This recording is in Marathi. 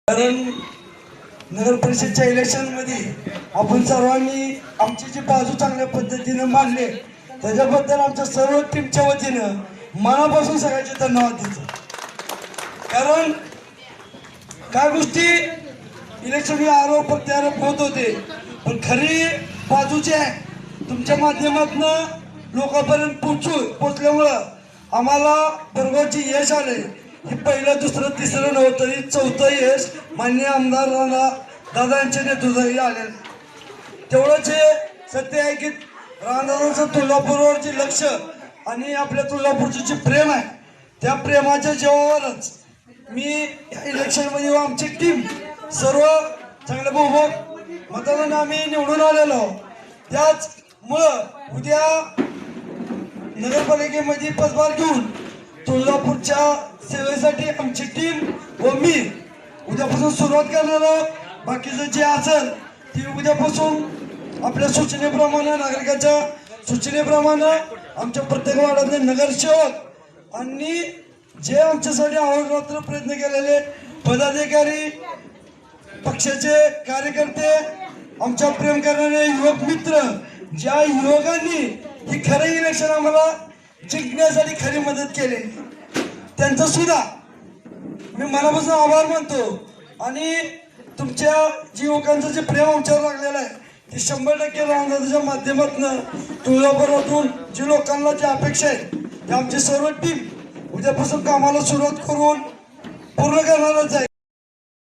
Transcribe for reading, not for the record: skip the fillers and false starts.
कारण नगर परिषदच्या इलेक्शन मध्ये आपण सर्वांनी आमची जी बाजू चांगल्या पद्धतीने मांडली त्याच्याबद्दल आमच्या सर्व टीमच्या वतीनं मनापासून सगळ्यांचे धन्यवाद देतो। कारण काय गोष्टी इलेक्शन आरोप प्रत्यारोप होत होते, पण खरी बाजू जी आहे तुमच्या माध्यमातून लोकांपर्यंत पोहोचल्यामुळं आम्हाला बरोबरची यश आले। हे पहिलं दुसरं तिसरं नव्हतं तरी चौथं यश माननीय आमदार दादा यांच्या नेतृत्वाखाली आले। तेवढंच हे सत्य आहे की रामदादांचं तुळजापूरवर जे लक्ष आणि आपल्या तुळजापूरचं जे प्रेम आहे त्या प्रेमाच्या जीवावरच मी इलेक्शन मध्ये आमची टीम सर्व चांगल्या बहुमत मताने आम्ही निवडून आलेलो। त्याचमुळं उद्या नगरपालिकेमध्ये पदभार घेऊन तुळजापूरच्या सेवेसाठी आमची टीम व मी उद्यापासून सुरुवात करणार आहोत। बाकीचं जे असेल ते उद्यापासून आपल्या सूचनेप्रमाणे नागरिकांच्या सूचनेप्रमाणे आमच्या प्रत्येक वार्डातले नगरसेवक आणि जे आमच्यासाठी अहोरात्र प्रयत्न केलेले पदाधिकारी पक्षाचे कार्यकर्ते आमच्या प्रेम करणारे युवक मित्र ज्या युवकांनी ही खरं इलेक्शन आम्हाला जिंकण्यासाठी खरी मदत केली त्यांचा सुद्धा मी मनापासून आभार मानतो। आणि तुमच्या जी युवकांचं जे प्रेम आमच्यावर लागलेलं आहे ते 100% रामदादाच्या माध्यमातून तुळजापूरमधून जी लोकांना जी अपेक्षा आहे ते आमची सर्व टीम उद्यापासून कामाला सुरुवात करून पूर्ण करणारच आहे।